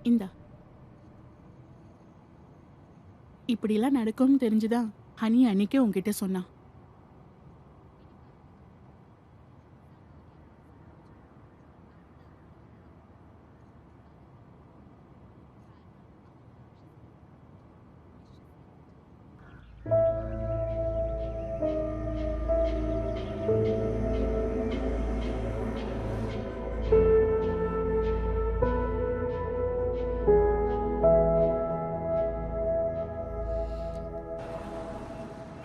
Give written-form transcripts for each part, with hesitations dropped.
இந்தா. இப்படிலாம் நடக்கும்னு தெரிஞ்சுதான் ஹனி அன்னைக்கே உன்கிட்ட சொன்னா.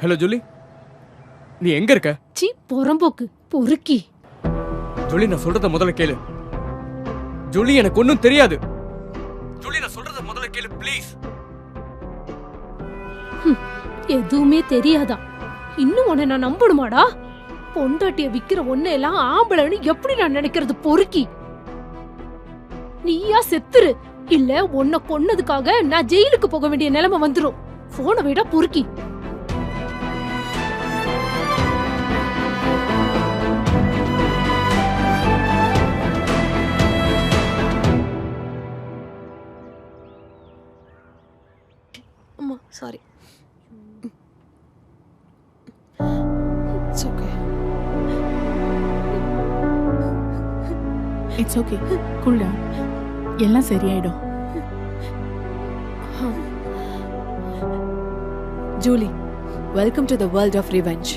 ஹலோ ஜூலி, நீ எங்க இருக்க? சி பொறம்போக்கு பொறுக்கி. ஜூலி, நான் சொல்றத முதல்ல கேளு. ஜூலி, எனக்கு ஒன்றும் தெரியாது. ஜூலி, நான் சொல்றத முதல்ல கேளு ப்ளீஸ். எதுவுமே தெரியாதா? இன்னும் உன்னை நான் நம்பணுமாடா? பொண்டாட்டிய விக்கிற ஒன்ன எல்லாம் ஆம்பளைன்னு எப்படி நான் நினைக்கிறது பொறுக்கி? நீயா செத்துரு, இல்ல உன்னை கொன்னதுக்காக நான் ஜெயிலுக்கு போக வேண்டிய நிலைமை வந்துரும். போனை விட பொறுக்கி. அம்மா sorry. It's okay. It's okay, cool down. எல்லாம் சரியாயிடும். Julie, welcome to the world of revenge.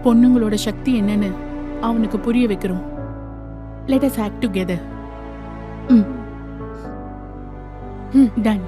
பொண்ணுங்களோட சக்தி என்னன்னு அவனுக்கு புரிய வைக்கிறோம். Let us act together. Done.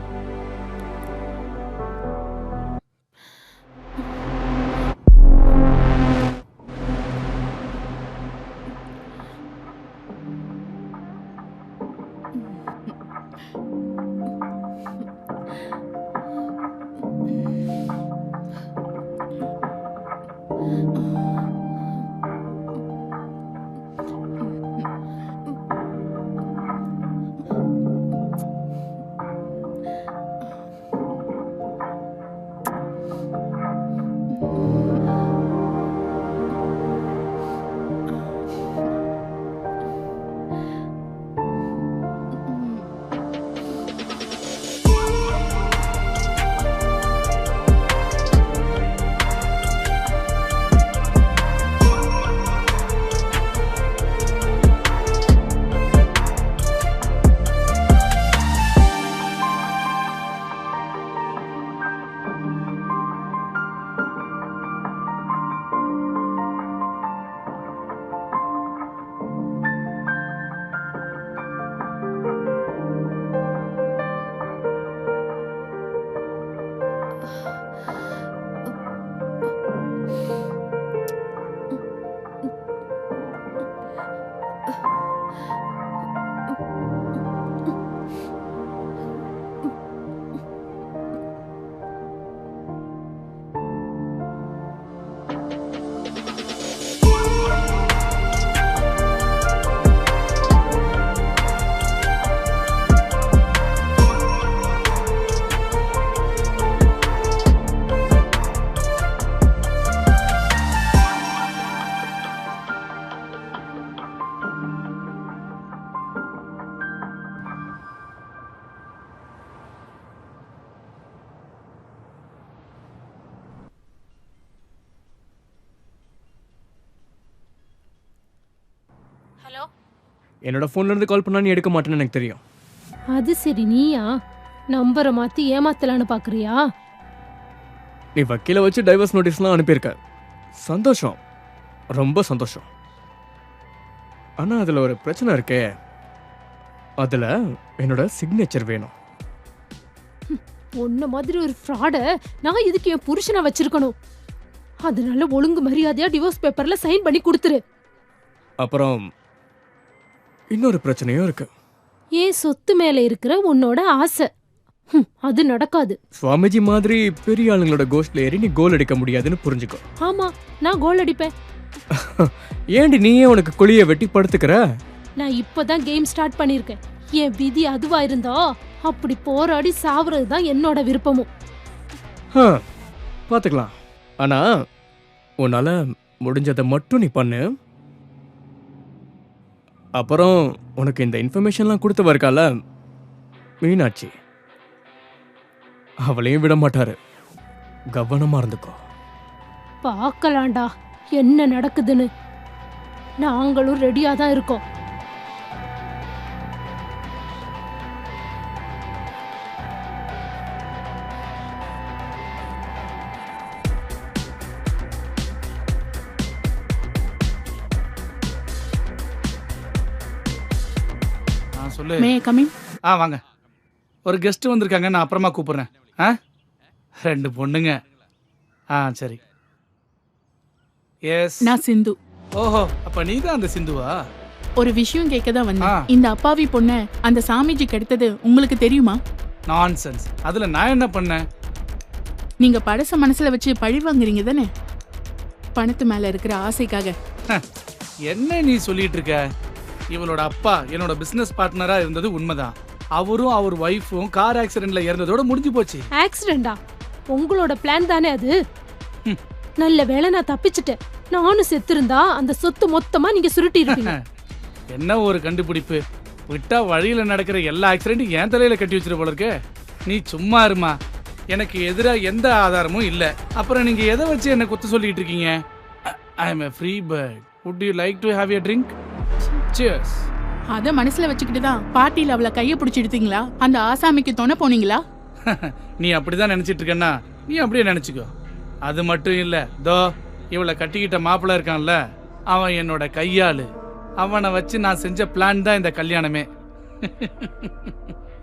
Hello. என்னோட போன்ல இருந்து கால் பண்ணா நீ எடுக்க மாட்டேன்னு எனக்கு தெரியும். அது சரி, நீயா நம்பரை மாத்தி ஏமாத்தலான்னு பாக்குறியா? நீ வக்கீல வச்சு டைவர்ஸ் நோட்டீஸ்லாம் அனுப்பியிருக்க. சந்தோஷம், ரொம்ப சந்தோஷம். ஆனா அதுல ஒரு பிரச்சனை இருக்கே. அதுல என்னோட சிக்னேச்சர் வேணும். உன்ன மாதிரி ஒரு ஃப்ராட நான் இதுக்கு என் புருஷனை வச்சிருக்கணும். அதனால ஒழுங்கு மரியாதையா டிவோர்ஸ் பேப்பர்ல சைன் பண்ணி கொடுத்துரு. அப்புறம் இன்னொரு பிரச்சனையும் இருக்கு. ஏன் சொத்து மேல இருக்கிற உன்னோட ஆசை அது நடக்காது. சுவாமிஜி மாதிரி பெரிய ஆளுங்களோட கோஷ்ட்ல ஏறி நீ கோல் அடிக்க முடியாதுன்னு புரிஞ்சுக்கோ. ஆமா, நான் கோல் அடிப்பேன். ஏண்டி நீயே உனக்கு குழிய வெட்டி படுத்துக்கிற? நான் இப்பதான் கேம் ஸ்டார்ட் பண்ணிருக்கேன். என் விதி அதுவா இருந்தா அப்படி போராடி சாவுறது தான் என்னோட விருப்பமும். பாத்துக்கலாம். ஆனா உன்னால முடிஞ்சதை மட்டும் நீ பண்ணு. அப்புறம் உனக்கு இந்த இன்ஃபர்மேஷன்லாம் கொடுத்து இருக்கால, மீனாட்சி அவளையும் விட மாட்டாரு. கவனமா இருந்துக்கோ. பார்க்கலாம்டா என்ன நடக்குதுன்னு. நாங்களும் ரெடியா தான் இருக்கோம். சொல்லு. May come in? வாங்க. ஒரு கெஸ்ட் வந்திருக்காங்க, நான் அப்புறமா கூப்பிடுறேன். 2 பொண்ணுங்க. சரி. எஸ். நான் சிந்து. ஓஹோ, அப்ப நீ தான் அந்த சிந்துவா? ஒரு விஷயம் கேட்க தான் வந்தேன். இந்த அப்பாவி பொண்ண அந்த சாமிஜிக்கு எடுத்தது உங்களுக்கு தெரியுமா? நான்சென்ஸ். அதுல நான் என்ன பண்ணேன்? நீங்க படச மனசுல வச்சு பழி வாங்குறீங்க தானே, பணத்து மேல இருக்கிற ஆசைக்காக. என்ன நீ சொல்லிட்டு இருக்க? இவளோட அப்பா என்னோட பிசினஸ் பார்ட்னரா இருந்தது உண்மைதான். அவரும் அவர் வைஃபும் கார் ஆக்சிடென்ட்ல இறந்ததோட முடிஞ்சு போச்சு. ஆக்சிடென்டா? உங்களோட பிளான் தானே அது? நல்ல வேளை நான் தப்பிச்சிட்டேன். நானும் செத்திருந்தா அந்த சொத்து மொத்தமா நீங்க சுருட்டி இருப்பீங்க. என்ன ஒரு கண்டுபிடிப்பு! விட்டா வழியில நடக்கிற எல்லா ஆக்சிடென்ட்டும் என் தலையில கட்டி வச்சிரு போல இருக்கு. நீ சும்மா இருமா. எனக்கு எதிரா எந்த ஆதாரமும் இல்ல. அப்புறம் நீங்க எதை வச்சு என்ன குத்து சொல்லிட்டு இருக்கீங்க? ஐ அம் a free bird. Would you like to have a drink? Cheers. அத மனசுல வச்சுக்கிட்டு தான் பார்ட்டில அவளை கைய பிடிச்சி எடுத்தீங்களா? அந்த ஆசாமிக்கு துணை போனீங்களா? நீ அப்படிதான் நினைச்சிட்டு இருக்கன்னா நீ அப்படியே நினைச்சுக்கோ. அது மட்டும் இல்ல, தோ இவளை கட்டிக்கிட்ட மாப்பிள்ள இருக்கான்ல, அவன் என்னோட கையாளு. அவனை வச்சு நான் செஞ்ச பிளான் தான் இந்த கல்யாணமே.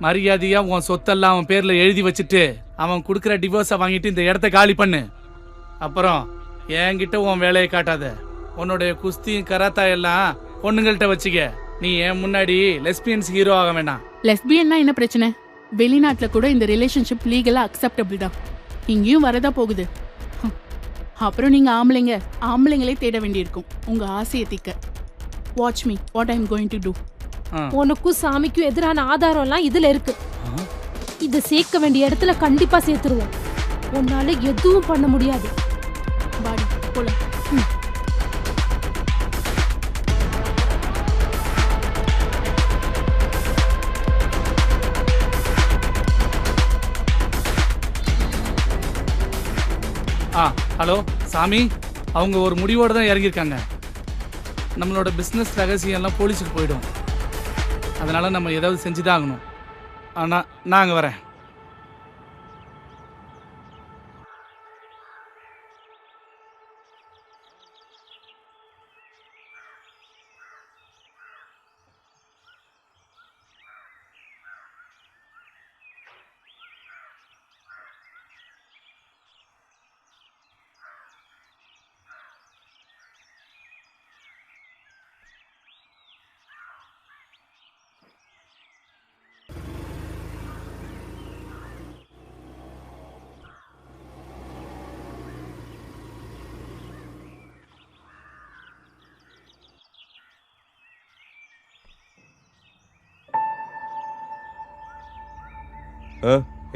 மரியாதையா உன் சொத்தெல்லாம் அவன் பேர்ல எழுதி வச்சுட்டு அவன் கொடுக்குற டிவோர்ஸை வாங்கிட்டு இந்த இடத்த காலி பண்ணு. அப்புறம் என்கிட்ட உன் வேலையை காட்டாத. உன்னுடைய குஸ்தியும் கராத்தா எல்லாம் பொண்ணுங்கள்ட்ட வச்சுக்க. நீ ஏன் முன்னாடி லெஸ்பியன்ஸ் ஹீரோ ஆக வேணாம். லெஸ்பியன்னா என்ன பிரச்சனை? வெளிநாட்டுல கூட இந்த ரிலேஷன்ஷிப் லீகலா அக்செப்டபிள் தான். இங்கேயும் வரதா போகுது. அப்புறம் நீங்க ஆம்பளைங்களே தேட வேண்டியிருக்கும் உங்க ஆசையை தீக்க. Watch me what I am going to do. உனக்கும் சாமிக்கும் எதிரான ஆதாரம் எல்லாம் இதுல இருக்கு. இத சேர்க்க வேண்டிய இடத்துல கண்டிப்பா சேர்த்துருவோம். உன்னால எதுவும் பண்ண முடியாது. பாடி போலாம். ஹலோ சாமி, அவங்க ஒரு முடிவோட தான் இறங்கியிருக்காங்க. நம்மளோட பிஸ்னஸ் ரகசியம் எல்லாம் போலீஸுக்கு போயிடும். அதனால நம்ம ஏதாவது செஞ்சுதான் ஆகணும். ஆனா நான் அங்கே வரேன்.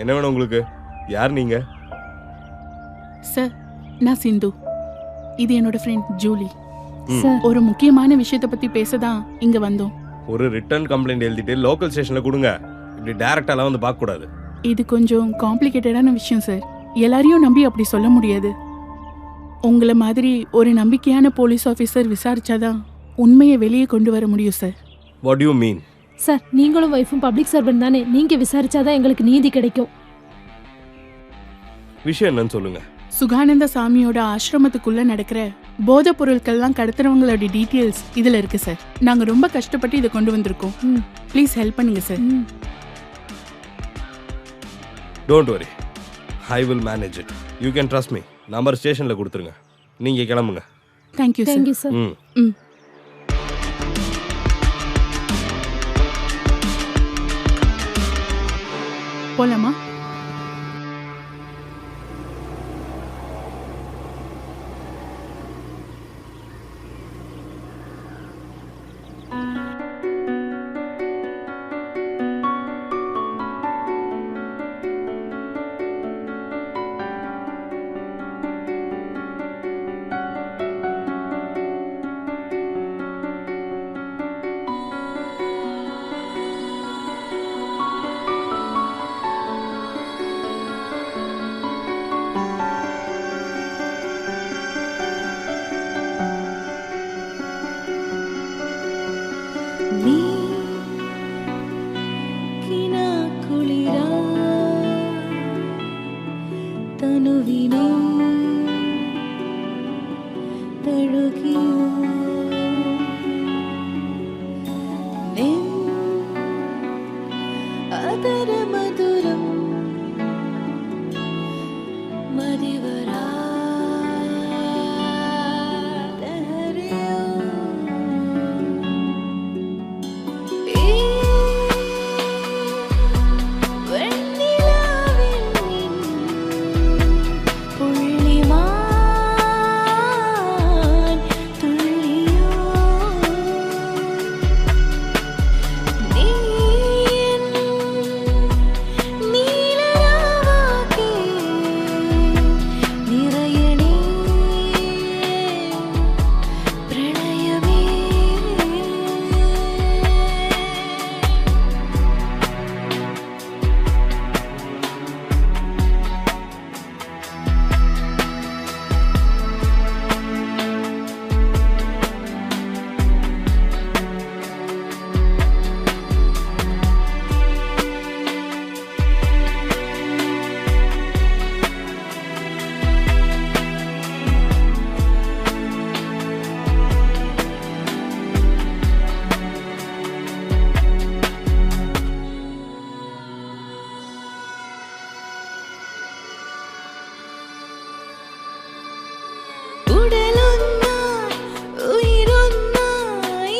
என்ன வேணும் உங்களுக்கு? யார் நீங்க? சார், நான் சிந்து. இது என்னோட ஃப்ரெண்ட் ஜூலி. சார், ஒரு முக்கியமான விஷயத்தை பத்தி பேசதான் இங்க வந்தோம். ஒரு ரிட்டர்ன் கம்ப்ளைண்ட் எழுதிட்டு லோக்கல் ஸ்டேஷன்ல கொடுங்க. இப்படி டைரக்டாலாம் வந்து பார்க்க கூடாது. இது கொஞ்சம் காம்ப்ளிகேட்டடான விஷயம் சார். எல்லாரையும் நம்பி அப்படி சொல்ல முடியாது. உங்களை மாதிரி ஒரு நம்பிக்கையான போலீஸ் ஆஃபீஸர் விசாரிச்சாதான் உண்மையை வெளியே கொண்டு வர முடியும் sir. What you mean? Sir, நீங்களும் வைஃபும் பப்ளிக் சர்வெண்ட் தானே. நீங்க விசாரிச்சாதான் எங்களுக்கு நீதி கிடைக்கும். விஷயம் என்னன்னு சொல்லுங்க. சுகானந்த சாமியோட ஆசிரமத்துக்குள்ள நடக்கிற போதைப் பொருட்கள்லாம் கடத்துறவங்களோட டீட்டெயில்ஸ் இதுல இருக்கு சார். நாங்க ரொம்ப கஷ்டப்பட்டு இதை கொண்டு வந்திருக்கோம். ப்ளீஸ் ஹெல்ப் பண்ணுங்க sir. Don't worry, I will manage it. You can trust me. Number ஸ்டேஷன்ல கொடுத்துருங்க. நீங்க கிளம்புங்க. Thank you sir. Thank you sir. ம். போலாமா? നീ കിനാക്കുളിരാ തനുവിനെ തഴുകിയോ നിൻ അതരമധുരം മതിവരാ ലഹരിയോ ഈ വെണ്ണിലാവിൻ നിൻ പുള്ളിമാൻ തുള്ളിയോ നീ നീലരാവാകെ നിറയണേ പ്രണയമേ ഉടലൊന്നായി ഉയിരൊന്നായി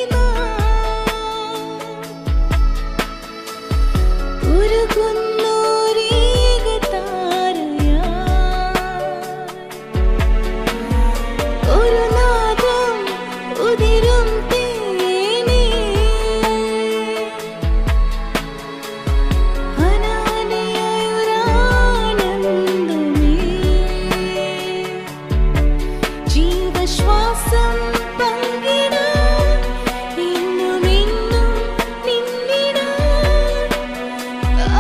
ഒരു നാദം ഉതിരും തേനേ അനാദിയായൊരാനന്ദമേ ജീവശ്വാസം പങ്കിടാൻ ഇന്നും ഇന്നും നിന്നിടാൻ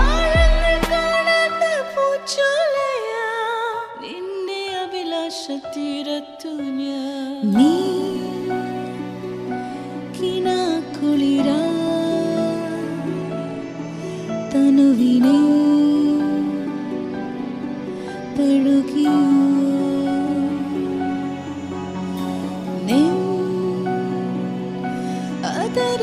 ആഴങ്ങൾ കാണാത്ത പൂച്ചോലയാ നിന്റെ അഭിലാഷത്തീരത്തു ഞാൻ നീ കിനാക്കുളിരാ തനുവിനെ തഴുകിയോ നിൻ അതര